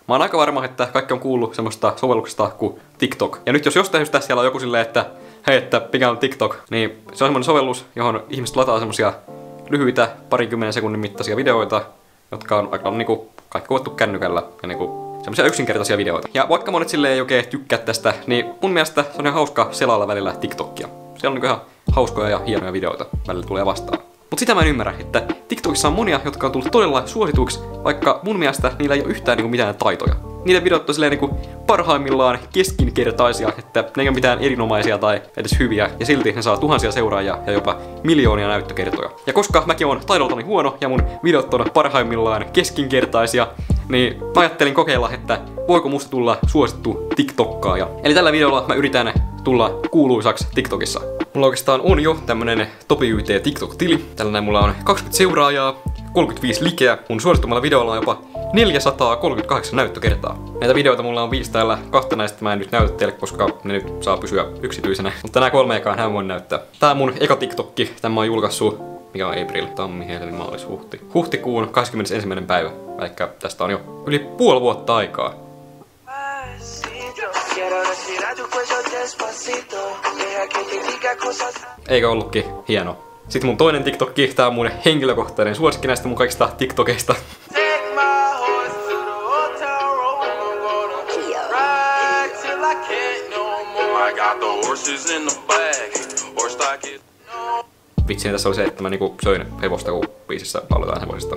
Mä oon aika varma, että kaikki on kuullut semmoista sovelluksesta kuin TikTok. Ja nyt jos jostain syystä siellä on joku silleen, että hei, että mikä on TikTok, niin se on semmoinen sovellus, johon ihmiset lataa semmosia lyhyitä 20 sekunnin mittaisia videoita, jotka on aika niinku kaikki kuvattu kännykällä ja niinku semmoisia yksinkertaisia videoita. Ja vaikka monet silleen ei oikein tykkää tästä, niin mun mielestä se on ihan hauska selailla välillä TikTokia. Siellä on niinku ihan hauskoja ja hienoja videoita välillä tulee vastaan. Mut sitä mä en ymmärrä, että TikTokissa on monia, jotka on tullut todella suosituiksi, vaikka mun mielestä niillä ei ole yhtään niinku mitään taitoja. Niiden videot on silleen niinku parhaimmillaan keskinkertaisia, että ne ei ole mitään erinomaisia tai edes hyviä, ja silti ne saa tuhansia seuraajia ja jopa miljoonia näyttökertoja. Ja koska mäkin oon taidoltani huono ja mun videot on parhaimmillaan keskinkertaisia, niin mä ajattelin kokeilla, että voiko musta tulla suosittu TikTokkaaja. Eli tällä videolla mä yritän tulla kuuluisaksi TikTokissa. Mulla oikeastaan on jo tämmönen TopiYT TikTok-tili. Tällainen mulla on 20 seuraajaa, 35 likeä. Mun suosittumalla videolla on jopa 438 näyttökertaa. Näitä videoita mulla on 5 täällä. 2 näistä mä en nyt näytä teille, koska ne nyt saa pysyä yksityisenä. Mutta nämä 3 ekaa hän voin näyttää. Tää on mun eka TikTokki. Tän mä oon julkaissut, mikä on April, tammi, helmi, maalis, huhti. Huhtikuun 21. päivä. Elikkä tästä on jo yli puoli vuotta aikaa. Eikö ollutkin hieno? Sitten mun toinen TikTokki, tää on mun henkilökohtainen suosikki näistä mun kaikista TikTokeista. Vitsi, tässä oli se, että mä niinku söin hevosta, kun biisissä lauletaan hevosista.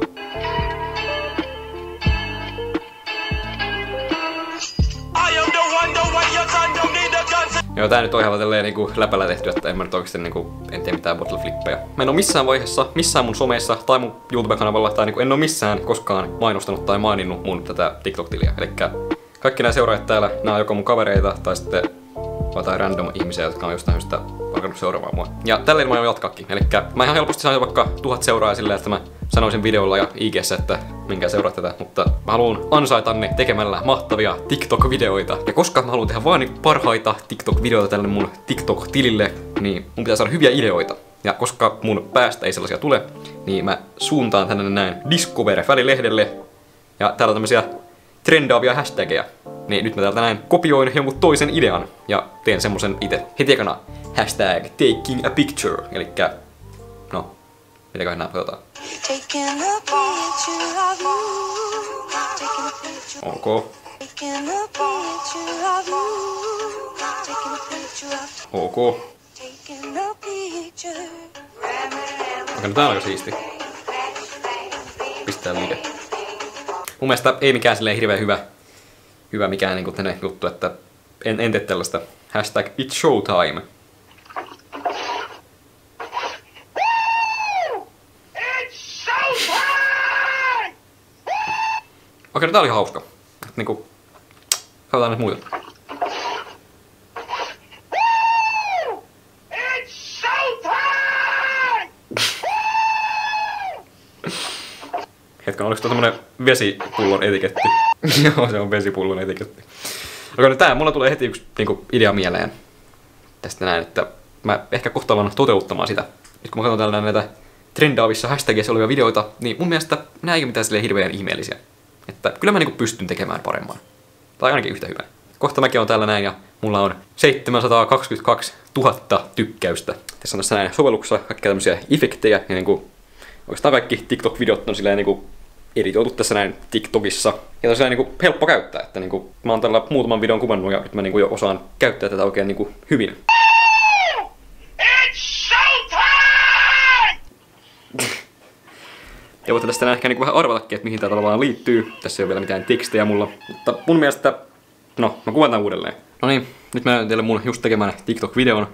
Joo, tää nyt on ihan tälleen niinku läpällä tehty, että en mä nyt oikeesti niinku, en tee mitään bottle flippejä. Mä en oo missään vaiheessa, missään mun someissa tai mun YouTube-kanavalla tai niinku en oo missään koskaan mainostanut tai maininnut mun tätä TikTok-tiliä. Elikkä kaikki nää seuraajat täällä, nää on joko mun kavereita tai sitten jotain random ihmisiä, jotka on jostain syystä alkanut seuraamaan mua. Ja tälleen mä aion jatkaakin. Elikkä mä ihan helposti saan vaikka 1000 seuraajaa silleen, että mä sanoisin videolla ja IG:ssä, että minkä seuraa tätä, mutta mä haluan ansaita ne tekemällä mahtavia TikTok-videoita. Ja koska mä haluan tehdä vaan parhaita TikTok-videoita tälle mun TikTok-tilille, niin mun pitää saada hyviä ideoita. Ja koska mun päästä ei sellaisia tule, niin mä suuntaan tänne näin Discover-välilehdelle. Ja täällä on tämmösiä trendaavia hashtageja. Niin nyt mä täältä näin kopioin jonkun toisen idean ja teen semmosen itse. Heti ekana hashtag taking a picture. Elikkä, no, mitäköhän nää katsotaan. Ok. Ok. Onko tää aika siisti? Pistää liike. Mun mielestä ei mikään silleen hirveän hyvä mikään niinku tänne juttu, että en tee tällaista. Hashtag it's showtime. Okei, no tää oli hauska. Niinku, katsotaan nyt muita. Hetken, oliko tuo tommonen vesipullon etiketti? Joo, se on vesipullon etiketti. Okei, no tää, mulla tulee heti yksi niinku idea mieleen. Tästä näin, että mä ehkä kohta alan toteuttamaan sitä. Nyt kun mä katson täällä näitä trendaavissa hashtagissa olevia videoita, niin mun mielestä nää ei ole mitään silleen hirveän ihmeellisiä. Että kyllä mä niinku pystyn tekemään paremman. Tai ainakin yhtä hyvää. Kohta mäkin on täällä näin ja mulla on 722 000 tykkäystä. Tässä on tässä näin sovelluksessa kaikkia tämmösiä efektejä ja niinku oikeastaan kaikki TikTok-videot on silleen niinku editoitu tässä näin TikTokissa. Ja tosiaan niinku helppo käyttää, että niinku mä oon tällä muutaman videon kuvannut ja nyt mä niinku jo osaan käyttää tätä oikein niinku hyvin. Ja voitte tästä ehkä niinku vähän arvatakin, että mihin tää tavallaan liittyy. Tässä ei ole vielä mitään tekstejä mulla. Mutta mun mielestä, no, mä kuvataan uudelleen. No niin, nyt mä näytän teille mun just tekemään TikTok-videon.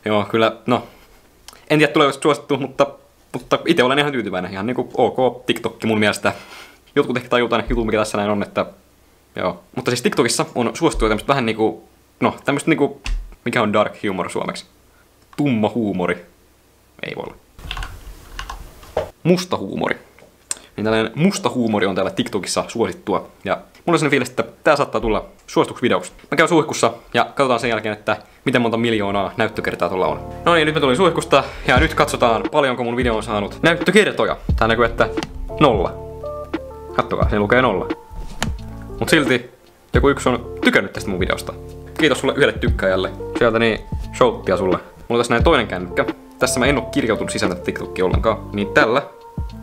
Joo, kyllä, no. En tiedä tuleeko suosittu, mutta itse olen ihan tyytyväinen. Ihan niinku ok TikTokki mun mielestä. Jotkut ehkä tajuu tämän jutun, mikä tässä näin on, että joo. Mutta siis TikTokissa on suosittu tämmöstä vähän niinku, no tämmöstä niinku, mikä on dark humor suomeksi? Tumma huumori. Ei voi olla. Musta huumori. Niin tällainen musta huumori on täällä TikTokissa suosittua. Ja mulla on sellainen fiilis, että tää saattaa tulla suosituksi videoksi. Mä käyn suihkussa ja katsotaan sen jälkeen, että miten monta miljoonaa näyttökertaa tuolla on. No niin, nyt mä tulin suihkusta ja nyt katsotaan paljonko mun video on saanut näyttökertoja. Tää näkyy, että 0. Kattokaa, se lukee 0. Mut silti joku yksi on tykännyt tästä mun videosta. Kiitos sulle yhdelle tykkääjälle. Sieltä niin showttia sulle. Mulla on tässä näin toinen kännykkä. Tässä mä en oo kirjautunut sisään tätä TikTokia ollenkaan. Niin tällä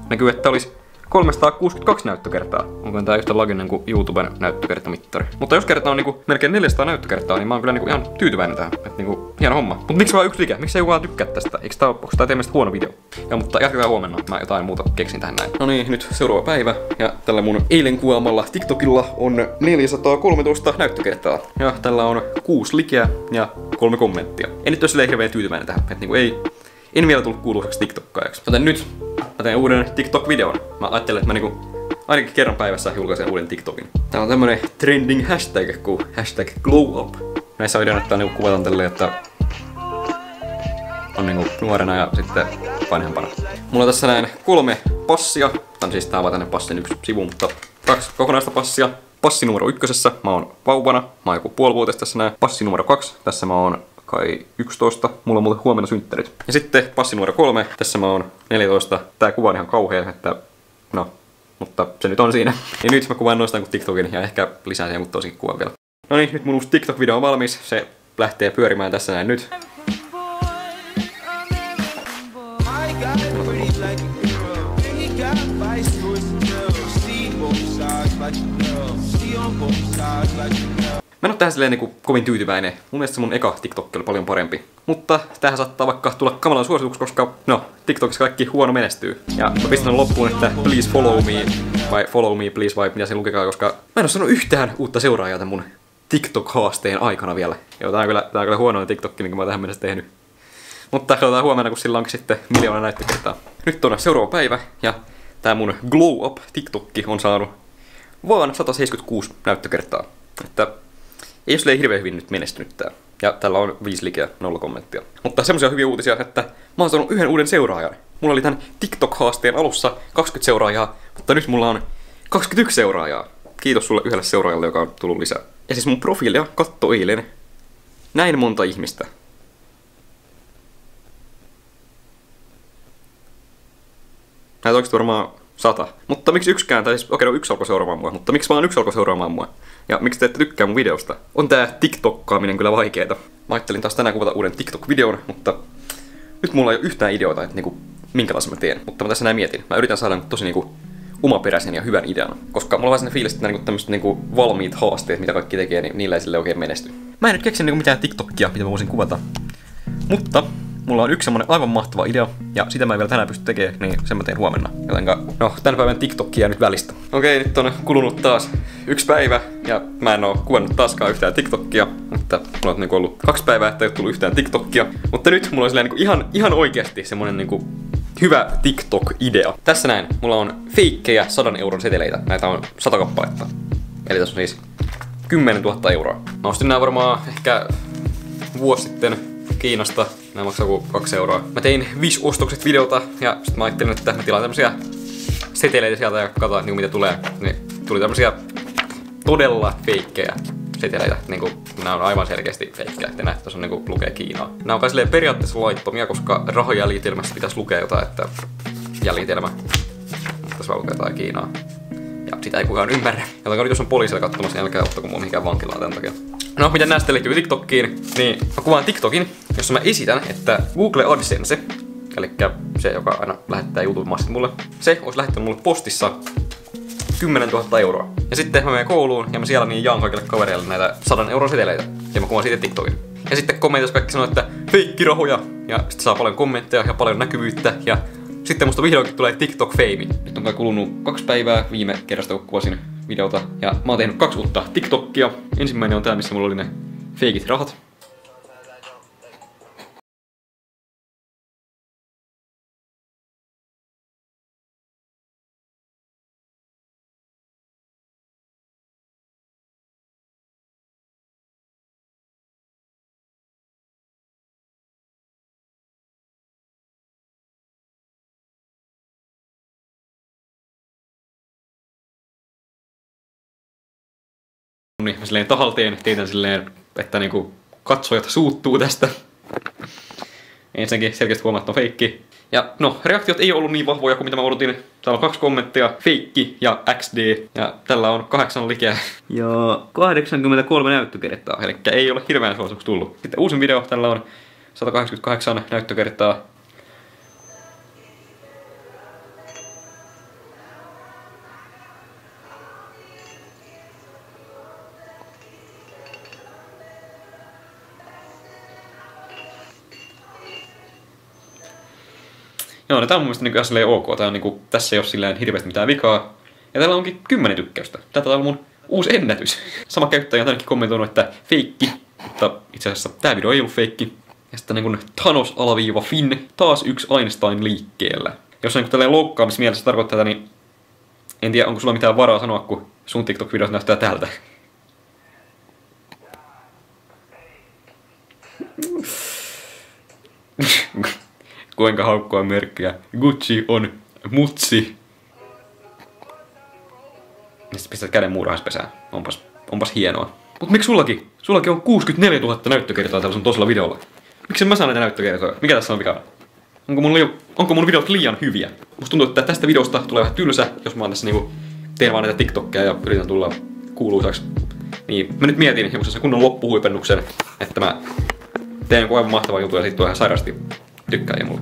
näkyy, että olisi 362 näyttökertaa. Onko tää yhtä laginen kuin YouTuben näyttökertamittari. Mutta jos kerta on niinku melkein 400 näyttökertaa, niin mä oon kyllä niinku ihan tyytyväinen tähän. Et niinku hieno homma. Mut miksi vaan yksi like? Miksi ei kukaan tykkää tästä? Onko tää teidän mielestä huono video? Ja mutta jatketaan huomenna. Mä jotain muuta keksin tähän näin. No niin, nyt seuraava päivä. Ja tällä mun eilen kuvaamalla TikTokilla on 413 näyttökertaa. Ja tällä on 6 likeä ja 3 kommenttia. En nyt ole silleen hirveän tyytyväinen tähän. Et niinku en vielä tullut kuuluiseksi TikTokkaajaksi. Joten nyt mä teen uuden TikTok-videon. Mä ajattelen, että mä niinku ainakin kerran päivässä julkaisen uuden TikTokin. Täällä on tämmönen trending hashtag kuin hashtag glowup. Näissä videoissa näyttää niinku kuvataan tälleen, että on niinku nuorena ja sitten vanhempana. Mulla on tässä näin 3 passia. Tän siis tää on vaan tänne passin yksi sivu, mutta 2 kokonaista passia. Passi numero 1. Mä oon vauvana. Mä oon joku puolivuotias tässä näin. Passi numero 2. Tässä mä oon kai 11. Mulla on muuten huomenna synttärit. Ja sitten passi numero 3. Tässä mä oon 14. Tää kuva on ihan kauhea, että no, mutta se nyt on siinä. Ja nyt mä kuvaan noista kuin TikTokin ja ehkä lisään siihen, mutta tosin kuvan vielä. No niin, nyt mun uusi TikTok-video on valmis. Se lähtee pyörimään tässä näin nyt. Mä en oo tähän silleen niinku kovin tyytyväinen. Mun mielestä mun eka TikTok oli paljon parempi. Mutta tähän saattaa vaikka tulla kamalan suosituksi, koska no, TikTokissa kaikki huono menestyy. Ja mä pistän loppuun, että please follow me, vai follow me please, vai mitä se lukekaa, koska mä en oo saanut yhtään uutta seuraajaa tämän mun TikTok-haasteen aikana vielä. Joo, tää on kyllä huonoin TikTok, minkä mä oon tähän mennessä tehnyt. Mutta katsotaan huomenna, kun sillä onkin sitten 1 miljoona näyttökertaa. Nyt on seuraava päivä, ja tää mun glow up TikTokki on saanut vaan 176 näyttökertaa. Että ei ole hirveän hyvin nyt menestynyt tää. Ja tällä on 5 likeä, 0 kommenttia. Mutta semmosia hyviä uutisia, että mä oon saanut yhden uuden seuraajan. Mulla oli tän TikTok-haasteen alussa 20 seuraajaa, mutta nyt mulla on 21 seuraajaa. Kiitos sulle yhdelle seuraajalle, joka on tullut lisää. Ja siis mun profiilia katto eilen näin monta ihmistä. Näitä oikeesti varmaan 100. Mutta miksi yksikään, tai siis okei, no yksi alkoi seuraamaan mua, mutta miksi vaan yksi alkoi seuraamaan mua? Ja miksi te ette tykkää mun videosta? On tää TikTokkaaminen kyllä vaikeeta. Mä ajattelin taas tänään kuvata uuden TikTok-videon, mutta nyt mulla ei ole yhtään ideoita, että niinku minkälaisen mä teen. Mutta mä tässä näin mietin. Mä yritän saada tosi niinku omaperäisen ja hyvän idean. Koska mulla on vaan sellainen fiilis, että niinku tämmöset niinku valmiit haasteet, mitä kaikki tekee, niin niillä ei sille oikein menesty. Mä en nyt keksi niinku mitään TikTokia, mitä mä voisin kuvata. Mutta mulla on yksi semmonen aivan mahtava idea, ja sitä mä en vielä tänään pysty tekemään, niin sen mä teen huomenna. Jotenka, no, tän päivän TikTokia nyt välistä. Okei, nyt on kulunut taas 1 päivä, ja mä en oo kuvannut taaskaan yhtään TikTokia. Mutta mulla on niinku ollut 2 päivää, että ei oo tullut yhtään TikTokia. Mutta nyt mulla on silleen niinku ihan oikeesti semmonen niinku hyvä TikTok-idea. Tässä näin, mulla on feikkejä 100 euron seteleitä. Näitä on 100 kappaletta. Eli tässä on siis 10 000 euroa. Mä ostin nää varmaan ehkä vuosi sitten Kiinasta. Nää maksaa joku 2 euroa. Mä tein 5 ostokset videota ja sit mä ajattelin, että mä tilaan tämmösiä seteleitä sieltä ja katsotaan niinku mitä tulee. Niin tuli tämmösiä todella feikkejä seteleitä. Niinku nää on aivan selkeästi feikkejä. Te näette, tässä on niinku lukee Kiinaa. Nää on kai silleen periaatteessa laittomia, koska rahajäljitelmässä pitäisi lukea jotain, että jäljitelmä. Tässä vaan lukee jotain Kiinaa. Ja sitä ei kukaan ymmärrä. Jotenka nyt jos on poliisilla katsomassa, niin älkää ottako mua mihinkään vankilaan tämän takia. No, miten näistä liittyy TikTokkiin, niin mä kuvaan TikTokin, jossa mä esitän, että Google AdSense, eli se, joka aina lähettää YouTube-massit mulle, se olisi lähettänyt mulle postissa 10 000 euroa. Ja sitten mä menen kouluun ja mä siellä niin jaan kaikille kavereille näitä 100 euron seteleitä. Ja mä kuvaan siitä TikTokin. Ja sitten kommentoissa kaikki sanoo, että feikkirahoja. Ja sitten saa paljon kommentteja ja paljon näkyvyyttä. Ja sitten musta vihdoinkin tulee TikTok-feimi. Nyt on kai kulunut 2 päivää viime kerrasta, kun kuvasin videota. Ja mä oon tehnyt 2 uutta TikTokia. Ensimmäinen on tää, missä mulla oli ne feikit rahat. Niin mä silleen tahalteen teitän silleen, että niinku katsojat suuttuu tästä. Ensinnäkin selkeästi huomaa, että on feikki. Ja no, reaktiot ei ollut niin vahvoja kuin mitä mä odotin. Täällä on 2 kommenttia, feikki ja XD. Ja tällä on 8 likeä. Ja 83 näyttökertaa, eli ei ole hirveän suosituksi tullut. Sitten uusin video, tällä on 188 näyttökertaa. Joo, no tää on mun mielestä niinku ihan silleen ok. Tää on niinku, tässä ei oo silleen hirveästi mitään vikaa. Ja täällä onkin 10 tykkäystä. Tätä on mun uusi ennätys. Sama käyttäjä on tännekin kommentoinut, että feikki. Mutta itse asiassa tää video ei ollut feikki. Ja sitten niinku Thanos-Finn. Taas yksi Einstein liikkeellä. Jos on niinku tälleen loukkaamismielessä tarkoittaa tätä, niin en tiedä onko sulla mitään varaa sanoa, kun sun TikTok-videot näyttää tältä. Kuinka haukkua merkkiä. Gucci on mutsi. Ja sitten pistät käden muurahaispesään. Onpas hienoa. Mut miksi sullakin? Sullakin on 64 000 näyttökertaa tällä sun tosella videolla. Miksi mä saan näitä näyttökertoja? Mikä tässä on vikana? Onko mun videot liian hyviä? Musta tuntuu, että tästä videosta tulee vähän tylsä, jos mä oon tässä niinku teen vaan näitä TikTokkeja ja yritän tulla kuuluisaksi. Niin mä nyt mietin joku sen kunnon loppuhuipennuksen, että mä teen joku aivan mahtavaa juttua ja siitä tulee ihan sairaasti tykkääjiä mulle.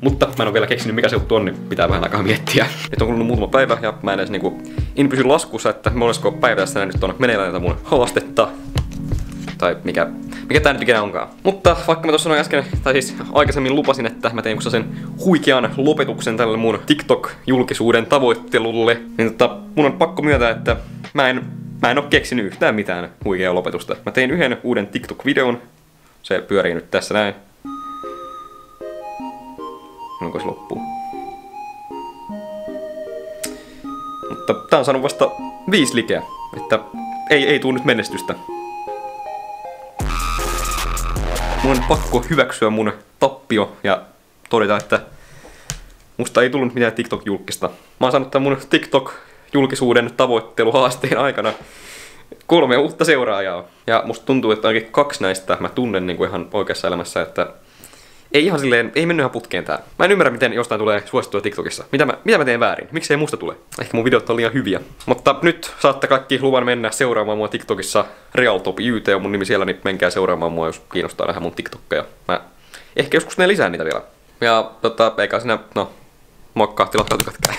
Mutta mä en oo vielä keksinyt mikä se juttu on, niin pitää vähän aikaa miettiä. Nyt on kulunut muutama päivä ja mä en pysy laskussa, että olisiko päivä tässä nyt on meneillään tätä mun haastetta. Tai mikä tää nyt ikinä onkaan. Mutta vaikka mä tuossa sanoin äsken, tai siis aikaisemmin lupasin, että mä tein sen huikean lopetuksen tälle mun TikTok-julkisuuden tavoittelulle, niin mun on pakko myöntää, että mä en oo keksinyt yhtään mitään huikeaa lopetusta. Mä tein yhden uuden TikTok-videon. Se pyörii nyt tässä näin. Onko se loppuu? Mutta tää on saanut vasta 5 likeä, että ei tuu nyt menestystä. Mun on pakko hyväksyä mun tappio ja todeta, että musta ei tullut mitään TikTok-julkista. Mä oon saanut tämän mun TikTok-julkisuuden tavoitteluhaasteen aikana 3 uutta seuraajaa. Ja musta tuntuu, että ainakin 2 näistä mä tunnen niin kuin ihan oikeassa elämässä, että ei ihan silleen, ei mennyt ihan putkeen tää. Mä en ymmärrä, miten jostain tulee suosittua TikTokissa. Mitä mä teen väärin? Miksei musta tule? Ehkä mun videot on liian hyviä. Mutta nyt saatte kaikki luvan mennä seuraamaan mua TikTokissa. RealTopYT on mun nimi siellä, niin menkää seuraamaan mua, jos kiinnostaa nähdä mun TikTokkeja. Mä ehkä joskus ne lisään niitä vielä. Ja eikä siinä, no, moikka, tilatkaa tykätkää.